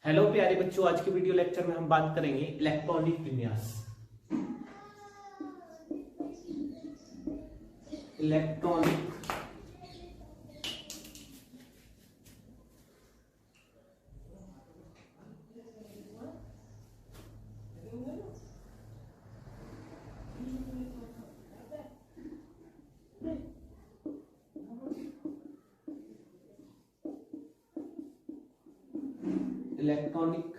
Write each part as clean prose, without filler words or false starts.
Hello प्यारे बच्चों, आज के वीडियो लेक्चर में हम बात करेंगे इलेक्ट्रॉनिक विन्यास। इलेक्ट्रॉनिक इलेक्ट्रॉनिक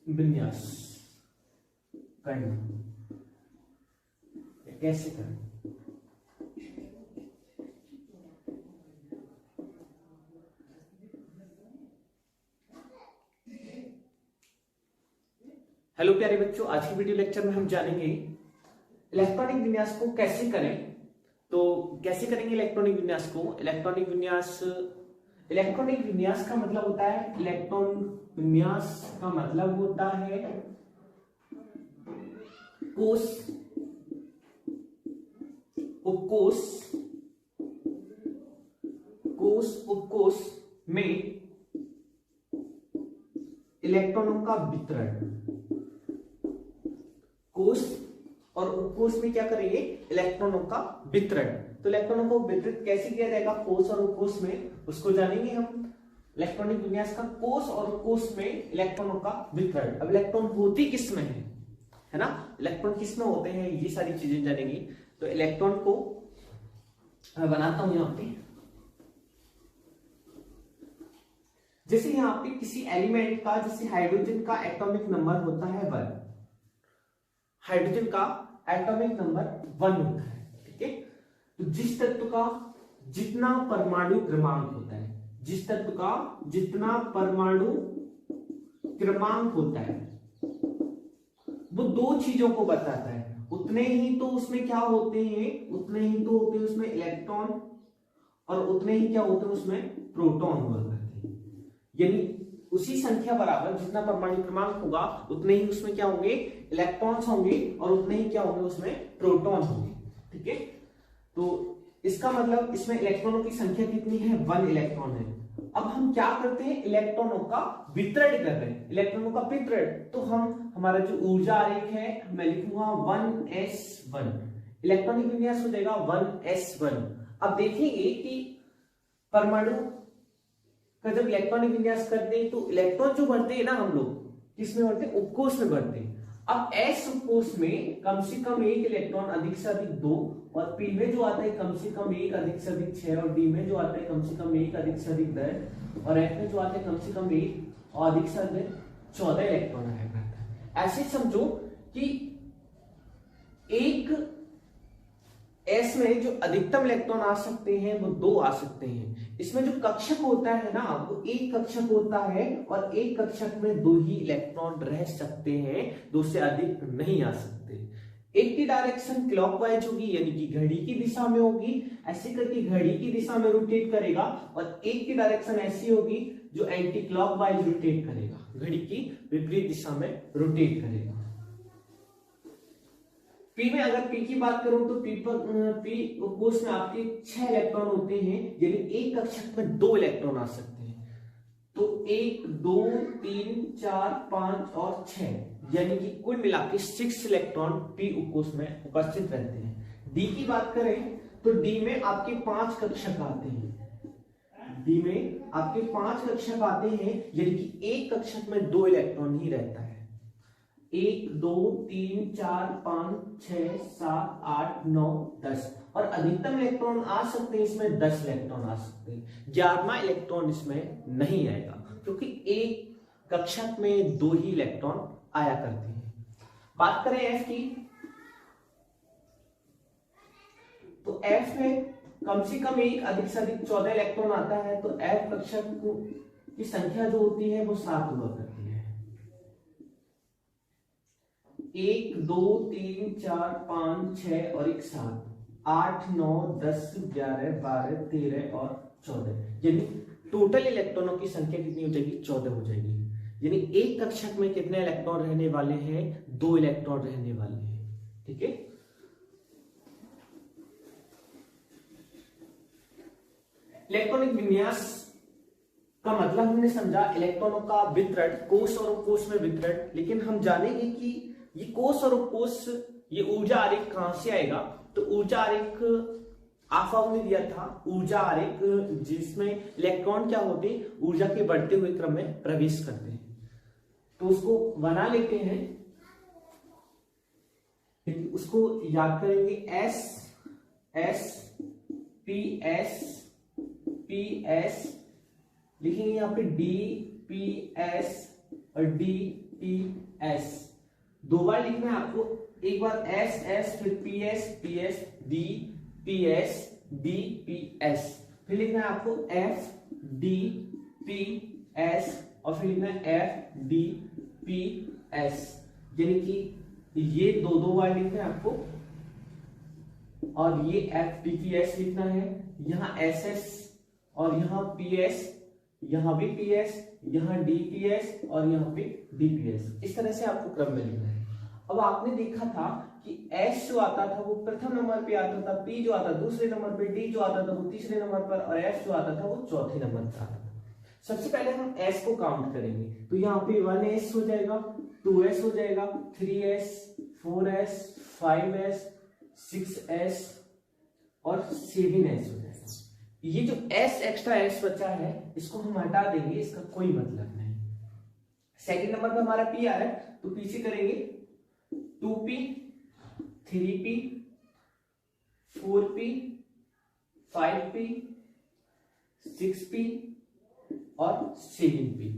विन्यास करना कैसे करें। हेलो प्यारे बच्चों, आज के वीडियो लेक्चर में हम जानेंगे इलेक्ट्रॉनिक विन्यास को कैसे करें। तो कैसे करेंगे इलेक्ट्रॉनिक विन्यास को। इलेक्ट्रॉनिक विन्यास का मतलब होता है, इलेक्ट्रॉन विन्यास का मतलब होता है कोष उपकोष उपकोष में इलेक्ट्रॉनों का वितरण। कोष और उपकोष में क्या करेंगे, इलेक्ट्रॉनों का वितरण। तो इलेक्ट्रॉनों को वितरित कैसे किया जाएगा कोष और उपकोष में, उसको जानेंगे हम। इलेक्ट्रॉनिक विन्यास का कोष और उपकोष में इलेक्ट्रॉनों का वितरण। अब इलेक्ट्रॉन होती किस में है ना, इलेक्ट्रॉन किस में होते हैं, ये सारी चीजें जानेंगे। तो इलेक्ट्रॉन को मैं बनाता हूं यहां पे। जैसे यहां पे किसी एलिमेंट का, जैसे हाइड्रोजन का एटॉमिक नंबर होता है 1। हाइड्रोजन का एटॉमिक नंबर 1 होता है, ठीक है। तो जिस तत्व का जितना परमाणु क्रमांक होता है, जिस तत्व का जितना परमाणु क्रमांक होता है, वो दो चीजों को बताता है। उतने ही तो उसमें क्या होते हैं, उतने ही तो होते हैं उसमें इलेक्ट्रॉन, और उतने ही क्या होते हैं उसमें प्रोटॉन हुआ करते हैं। यानी उसी संख्या बराबर जितना परमाणु क्रमांक होगा उतने ही उसमें क्या होंगे, इलेक्ट्रॉन्स होंगे, और उतने ही क्या होंगे उसमें प्रोटॉन होंगे, ठीक है। तो इसका मतलब इसमें इलेक्ट्रॉनों की संख्या कितनी है, 1 इलेक्ट्रॉन है। अब हम क्या करते हैं, इलेक्ट्रॉनों का वितरण कर रहे हैं। इलेक्ट्रॉनों का वितरण, तो हमारा जो ऊर्जा आरेख है, मैं लिखूंगा 1s1। इलेक्ट्रॉनिक विन्यास हो जाएगा 1s1। अब देखेंगे कि परमाणु का जब इलेक्ट्रॉनिक विन्यास करते हैं तो इलेक्ट्रॉन जो बढ़ते हैं ना, हम लोग किसमें बढ़ते हैं, उपकोष में बढ़ते हैं। अब एस उपकोष में कम से कम 1 इलेक्ट्रॉन, अधिक से अधिक 2, और पी में जो आता है कम से कम 1, अधिक से अधिक 6, और डी में जो आता है कम से कम 1, अधिक से अधिक 10, और एफ में जो आता है कम से कम 1 और अधिक से अधिक 14 इलेक्ट्रॉन आया करता है। ऐसे समझो कि एक एस में जो अधिकतम इलेक्ट्रॉन आ सकते हैं वो 2 आ सकते हैं। इसमें जो कक्षक होता है ना, वो एक कक्षक होता है, और एक कक्षक में 2 ही इलेक्ट्रॉन रह सकते हैं, 2 से अधिक नहीं आ सकते। एक की डायरेक्शन क्लॉकवाइज होगी, यानी कि घड़ी की दिशा में होगी, ऐसे करके घड़ी की दिशा में रोटेट करेगा, और एक की डायरेक्शन ऐसी होगी जो एंटी क्लॉकवाइज रोटेट करेगा, घड़ी की विपरीत दिशा में रोटेट करेगा। पी में अगर पी की बात करूं तो पी उपकोष में आपके 6 इलेक्ट्रॉन होते हैं, यानी एक कक्षक में 2 इलेक्ट्रॉन आ सकते हैं। तो 1 2 3 4 5 और 6, यानी कि कुल मिलाकर 6 इलेक्ट्रॉन पी उपकोष में उपस्थित रहते हैं। डी की बात करें तो डी में आपके 5 कक्षक आते हैं। डी में आपके 5 कक्षक आते हैं, यानी कि एक कक्षक में 2 इलेक्ट्रॉन ही रहता है। 1 2 3 4 5 6 7 8 9 10, और अधिकतम इलेक्ट्रॉन आ सकते हैं इसमें 10 इलेक्ट्रॉन आ सकते हैं। 11वां इलेक्ट्रॉन इसमें नहीं आएगा, क्योंकि एक कक्षक में 2 ही इलेक्ट्रॉन आया करते हैं। बात करें एफ की, तो एफ में कम से कम 1, अधिक से अधिक 14 इलेक्ट्रॉन आता है। तो एफ कक्षक की संख्या जो होती है वो 7 हुआ करती है। 1 2 3 4 5 6 और 1 7, 8 9 10 11 12 13 और 14, यानी टोटल इलेक्ट्रॉनों की संख्या कितनी हो जाएगी, 14 हो जाएगी। यानी एक कक्षक में कितने इलेक्ट्रॉन रहने वाले हैं, 2 इलेक्ट्रॉन रहने वाले हैं, ठीक है। इलेक्ट्रॉनिक विन्यास का मतलब हमने समझा इलेक्ट्रॉनों का वितरण, कोष और उपकोष में वितरण। लेकिन हम जानेंगे कि ये कोष और उपकोष, ये ऊर्जा आरेख कहां से आएगा। तो ऊर्जा आरेख आफाव ने दिया था, ऊर्जा आरेख जिसमें इलेक्ट्रॉन क्या होते हैं, ऊर्जा के बढ़ते हुए क्रम में प्रवेश करते हैं। तो उसको बना लेते हैं, उसको याद करेंगे। S S P S P S लिखेंगे यहाँ पे, डी पी एस और डी पी एस। दो बार लिखना है आपको, एक बार एस एस फिर P S D P S D P S, फिर लिखना है आपको एफ डी पी एस और फिर लिखना है एफ डी पी एस। यानी कि ये दो दो बार लिखना है आपको, और ये एफ डी पी एस लिखना है। यहाँ एस एस और यहाँ पी एस, यहाँ भी पी एस, यहाँ डी पी एस और यहाँ पे डी पी एस। इस तरह से आपको क्रम में लिखना है। अब आपने देखा था कि S जो आता था वो प्रथम नंबर पे आता था, P जो आता दूसरे नंबर पे, D जो आता था वो तीसरे नंबर पर, और F जो आता था वो चौथे नंबर पर आता था। सबसे पहले हम S को काउंट करेंगे, तो यहाँ पे 1S हो जाएगा, 2S हो जाएगा, 3S, 4S, 5S, 6S और 7S हो जाएगा। ये जो S एक्स्ट्रा S बचा है इसको हम हटा देंगे, इसका कोई मतलब नहीं। सेकंड नंबर पे हमारा P आ रहा है, तो पीछे करेंगे 2P, 3P, 4P, 5P, 6P और 7P।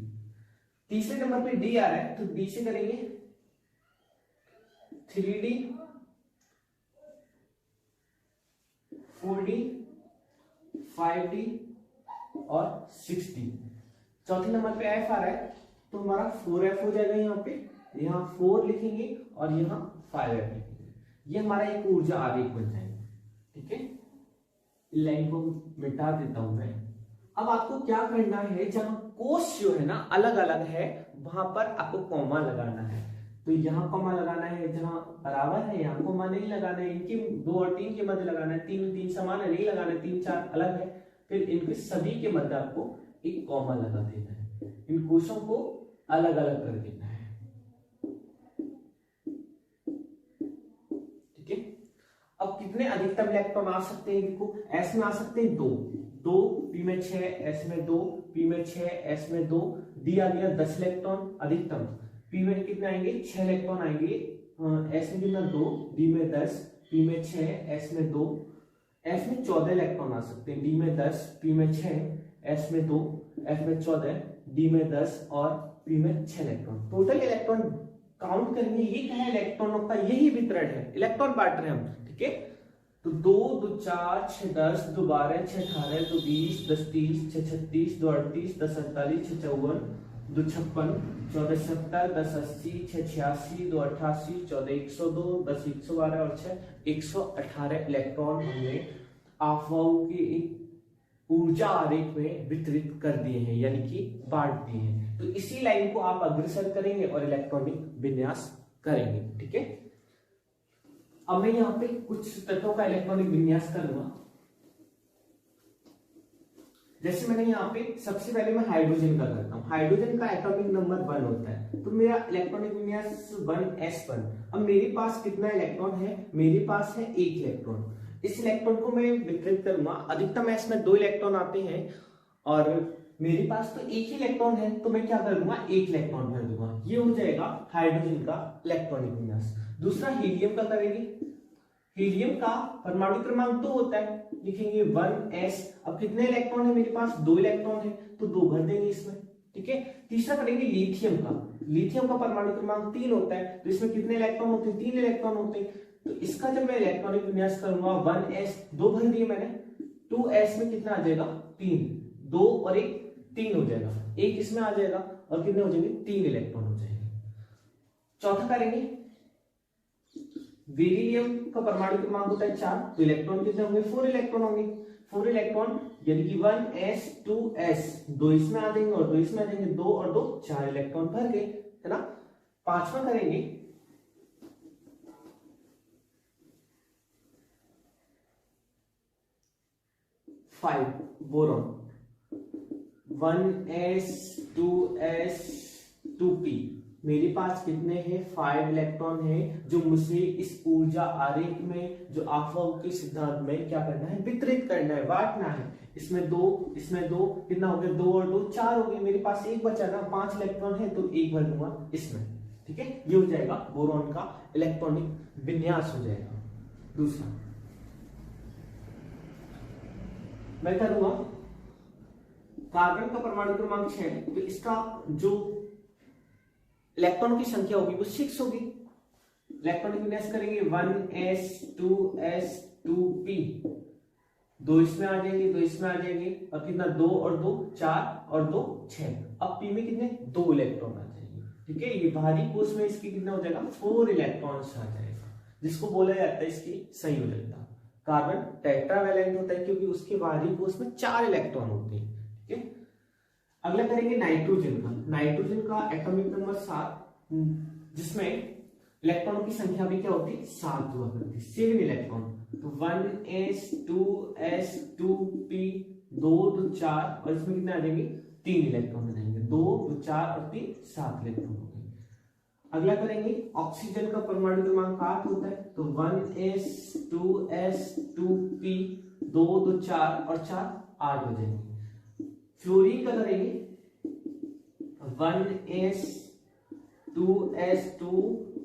तीसरे नंबर पे D आ रहा है, तो D से करेंगे 3D, 4D, 5D और 6D। चौथे नंबर पे F आ रहा है, तो हमारा 4F हो जाएगा। यहाँ पे यहाँ 4 लिखेंगे और यहाँ 5F लिखेंगे। ये हमारा एक ऊर्जा आरेख बन जाएगा। ठीक है, लाइन को मिटा देता हूं मैं। अब आपको क्या करना है, जहां कोष जो है ना अलग अलग है वहां पर आपको कॉमा लगाना है। तो यहाँ कॉमा लगाना है, जहां बराबर है यहाँ कॉमा नहीं लगाना है। इनके 2 और 3 के मध्य लगाना है, 3 3 समान है नहीं लगाना है, 3 4 अलग है। फिर इनके सभी के मध्य आपको एक कॉमा लगा देना है। इन कोषों को अलग अलग कर देना है। ठीक है, अब कितने अधिकतम इलेक्ट्रॉन आ सकते हैं, देखो एस में आ सकते हैं 2, पी में 6, एस में 2, पी में 6, एस में 2, डी आ गया 10 इलेक्ट्रॉन अधिकतम। पी में कितने आएंगे, 6 इलेक्ट्रॉन आएंगे, एस में कितना 2, डी में 10, पी में 6, एस में 2, एफ में 14 इलेक्ट्रॉन आ सकते हैं, डी में 10, पी में 6, एस में 2, एफ में 14, डी में 10 और पी में 6 इलेक्ट्रॉन। टोटल इलेक्ट्रॉन काउंट करेंगे, ये क्या है, इलेक्ट्रॉनों का यही वितरण है, इलेक्ट्रॉन बांट रहे हैं हम। ठीक है, तो 2 2 4 6 10 2 12 6 18 2 20 10 30 6 36 2 38 10 48 6 54 2 56 14 70 10 80 6 86 2 88 14 102 10 112 और 6 118 इलेक्ट्रॉन हमने अफवाहों के एक ऊर्जा आरेख में वितरित कर दिए हैं, यानी कि बांट दिए हैं। तो इसी लाइन को आप अग्रसर करेंगे और इलेक्ट्रॉनिक विन्यास करेंगे। ठीक है, अब मैं यहाँ पे कुछ तत्वों का इलेक्ट्रॉनिक विन्यास करूंगा। जैसे मैंने यहाँ पे सबसे पहले मैं हाइड्रोजन का करता हूँ। हाइड्रोजन का एटॉमिक नंबर 1 होता है, तो मेरा इलेक्ट्रॉनिक विन्यास 1s1। अब मेरे पास कितना इलेक्ट्रॉन है, मेरे पास है 1 इलेक्ट्रॉन। इस इलेक्ट्रॉन को मैं वितरित करूंगा, अधिकतम s में 2 इलेक्ट्रॉन आते हैं और मेरे पास तो 1 ही इलेक्ट्रॉन है, तो मैं क्या करूंगा, 1 इलेक्ट्रॉन भर दूंगा। ये हो जाएगा हाइड्रोजन का इलेक्ट्रॉनिक विन्यास। दूसरा हीलियम का करेंगे। हीलियम का परमाणु क्रमांक 2 होता है, लिखेंगे 1s। अब कितने इलेक्ट्रॉन है मेरे पास, 2 इलेक्ट्रॉन है, तो 2 भर देंगे इसमें। ठीक है, तीसरा करेंगे लिथियम का। लिथियम का परमाणु क्रमांक 3 होता है, तो इसमें कितने इलेक्ट्रॉन होते हैं, 3 इलेक्ट्रॉन होते हैं। तो इसका जब मैं इलेक्ट्रॉनिक विन्यास करूंगा 1s, 2 भर दिए मैंने, 2s में कितना आ जाएगा, 3, 2 और 1 3 हो जाएगा, 1 इसमें आ जाएगा और कितने हो जाएंगे, 3 इलेक्ट्रॉन हो जाएंगे। चौथा करेंगे बेरिलियम का परमाणु क्रमांक होता है 4, तो इलेक्ट्रॉन कितने होंगे, 4 इलेक्ट्रॉन होंगे। 4 इलेक्ट्रॉन यानी कि 1s 2s, 2 इसमें आ जाएंगे और 2 इसमें आ जाएंगे, 2 और 2 4 इलेक्ट्रॉन भर गए, है ना। पांचवा करेंगे बोरॉन। 1s2s2p, मेरे पास कितने हैं 5 इलेक्ट्रॉन है, जो मुझे इस ऊर्जा आरेख में, जो आफाओं के सिद्धांत में क्या करना है, वितरित करना है, बांटना है। इसमें दो कितना हो गया, 2 और 2 4 हो गए, मेरे पास एक बचा ना, 5 इलेक्ट्रॉन है तो एक भर दूंगा इसमें। ठीक है, ये हो जाएगा बोरॉन का इलेक्ट्रॉनिक विन्यास हो जाएगा। दूसरा मैं करूंगा कार्बन का परमाणु क्रमांक 6, तो इसका जो इलेक्ट्रॉन की संख्या होगी वो 6 होगी। इलेक्ट्रॉनिक विन्यास करेंगे 1s2s2p, 2 इसमें आ जाएंगे, 2 इसमें आ जाएंगे, और कितना 2 और 2 4 और 2 6। अब p में कितने 2 इलेक्ट्रॉन आ जाएंगे। ठीक है, ये बाहरी कोश में इसकी कितना हो जाएगा 4 इलेक्ट्रॉन्स आ जाएगा, जिसको बोला जाता है इसकी संयोजकता। कार्बन टेट्रावैलेंट होता है क्योंकि उसके बाहरी कोश में 4 इलेक्ट्रॉन होते हैं। ठीक है, अगला करेंगे नाइट्रोजन का। नाइट्रोजन का एटॉमिक नंबर 7, जिसमें इलेक्ट्रॉनों की संख्या भी क्या होती है 7 हुआ करती है, 7 इलेक्ट्रॉन। तो 1s2s2p 2 2 4, और इसमें कितने आ जाएंगे 3 इलेक्ट्रॉन आ जाएंगे, 2 2 4 और 3 7 इलेक्ट्रॉन हो गए। अगला करेंगे ऑक्सीजन का परमाणु क्रमांक 8 होता है, तो 1s2s2p 2 2 4 और 4 8 हो जाएंगे। फ्लोरीन का करेंगे 1s2s2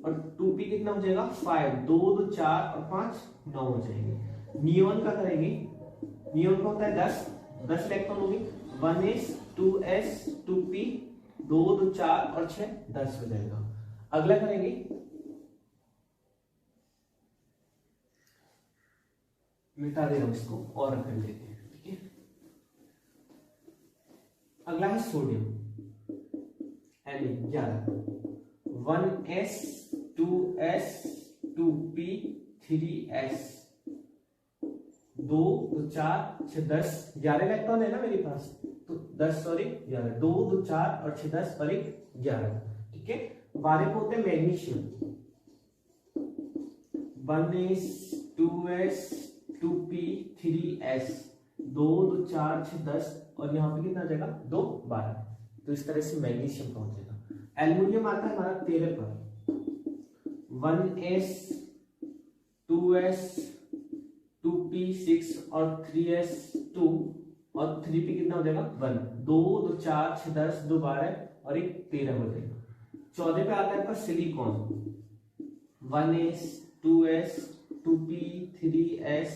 और 2p कितना हो जाएगा 5, 2 2 4 और 5 9 हो जाएंगे। नियोन का करेंगे, नियोन का होता है 10 इलेक्ट्रॉन होंगे, 1s2s2p 2 2 4 और 6 10 हो जाएगा। अगला करेंगे मिटा दे रहा हूं इसको और कर लेते हैं। ठीक है, अगला है sodium, Na11, 1s2s2p 3s 2 2 4 6 10 11 electron है ना मेरे पास, तो 10 सॉरी 11, 2 2 4 और 6 10 और 1 11। ठीक है, बारे को होते हैं मैग्नीशियम, 1s2s2p 3s 2 2 4 6 10, और यहाँ पे कितना आ जाएगा 2 12। तो इस तरह से मैग्नीशियम पहुंचेगा। एल्युमिनियम आता है हमारा 13 पर, 1s2s2p 6 और 3s2 और 3p कितना हो जाएगा 1, 2 2 4 6 10 2 12 और 1 13 हो जाएगा। 14 पे आता है आपका सिलिकॉन, 1s2s2p 3s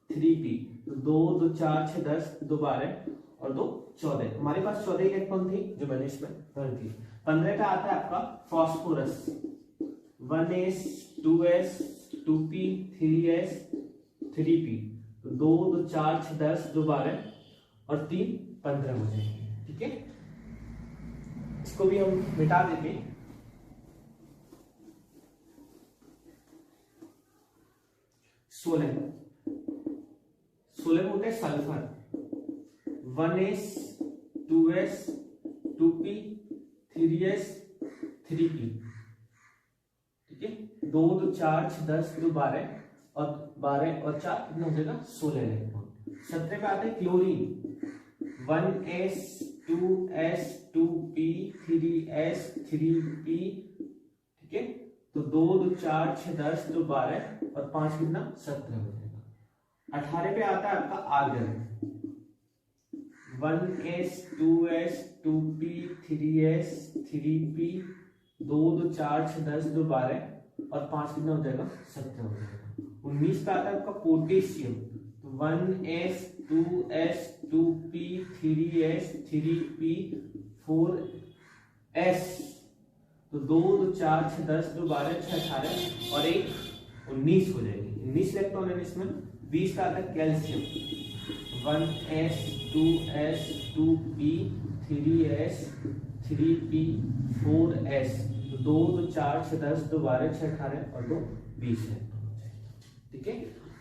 3p, तो 2 2 4 6 10 2 12 और 2 14। हमारे पास 14 इलेक्ट्रॉन थी जो मैंने इसमें भर दी। 15 पे आता है आपका फास्फोरस, 1s2s2p 3s 3p, तो 2 2 4 6 10 2 12 और 3 15 हो जाएंगे। ठीक है, इसको भी हम मिटा देते हैं। सोलह होता है सल्फर, 1s2s2p 3s 3p। ठीक है, 2 2 4 6 10 2 12 और 12 और 4 कितना हो जाएगा 16 इलेक्ट्रॉन। 17 पे आता है क्लोरीन, 1s2s2p 3s 3p। ठीक है, तो 2 2 4 6 10 2 12 और 5 कितना 17 हो जाएगा। 18 पे आता है आपका आर्गन, 1s2s2p 3s 3p 2 2 4 6 10 2 12 और 5 कितना हो जाएगा 17 हो जाएगा। 19 पे आता है आपका पोटेशियम, तो 1s2s2p 3s 3p 4s, तो 2 2 4 6 10 2 12 6 18 और 1 19 हो जाएगी। 19 इलेक्ट्रॉन है इसमें। 20 का आता है calcium, 1s2s2p 3s 3p 4s, तो 2 2 4 6 10 2 12 6 18 और 2 20 है। ठीक है,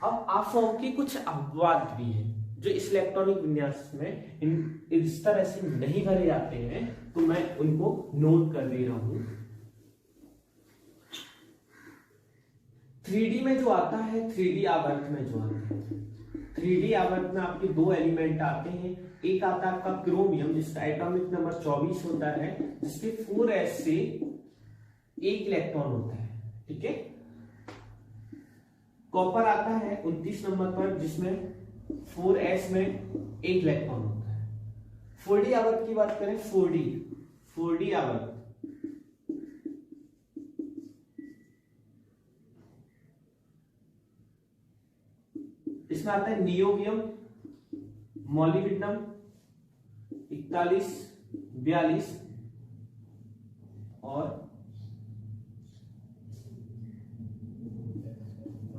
अब आफॉर्म की कुछ अपवाद भी हैं जो इस इलेक्ट्रॉनिक विन्यास में इस तरह से नहीं भरे जाते हैं, तो मैं उनको नोट कर दे रहा हूं। 3D में जो आता है, 3D आवर्त में जो आता है, 3D आवर्त में आपके दो एलिमेंट आते हैं। एक आता है आपका क्रोमियम जिसका एटॉमिक नंबर 24 होता है, जिसके 4s से एक इलेक्ट्रॉन होता है, ठीक है। कॉपर आता है 29 नंबर पर, जिसमें 4s में एक इलेक्ट्रॉन होता है। 4D आवर्त की बात करें, 4D आवर्त, इसमें आता है नियोबियम, मॉलिब्डेनम 41, 42 और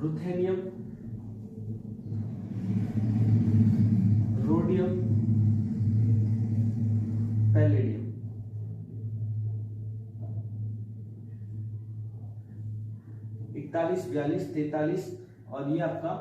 रुथेनियम, रोडियम, पैलेडियम। इकतालीस, 42, 43 और ये आपका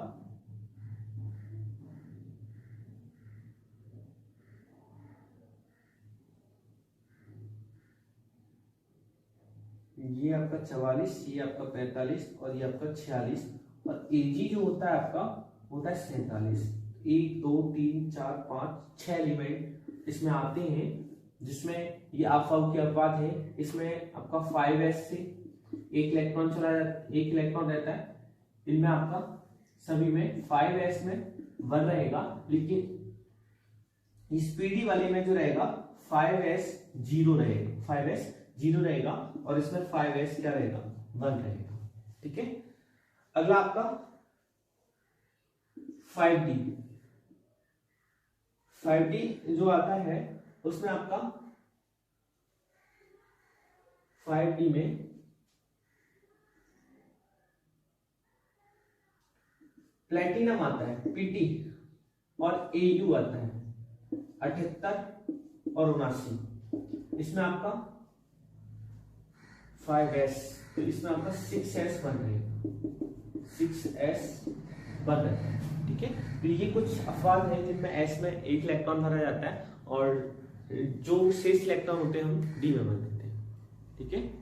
ये आपका 44, ये आपका 45 और ये आपका 46 और Ag जो होता है आपका होता है 47। 1 2 3 4 5 6 एलिमेंट इसमें आते हैं, जिसमें ये आफाव की अपवाद है। इसमें आपका 5s से एक इलेक्ट्रॉन चला जाता, एक इलेक्ट्रॉन रहता है। इनमें आपका सभी में 5s में 1 रहेगा, लेकिन इस पीडी वाले में जो रहेगा 5s 0 रहेगा, 5s 0 रहेगा और इसमें 5s क्या रहेगा, 1 रहेगा, ठीक है। अगला आपका 5d, 5d जो आता है उसमें आपका 5d में प्लेटिनम आता है Pt और Au आता है 78 और 79। इसमें आपका 5s, तो इसमें आपका 6s बन रहेगा, 6s बन रहा है, ठीक है। तो ये कुछ अपवाद है जिनमें s में एक इलेक्ट्रॉन भरा जाता है और जो शेष इलेक्ट्रॉन होते हैं हम d में भर देते हैं, ठीक है।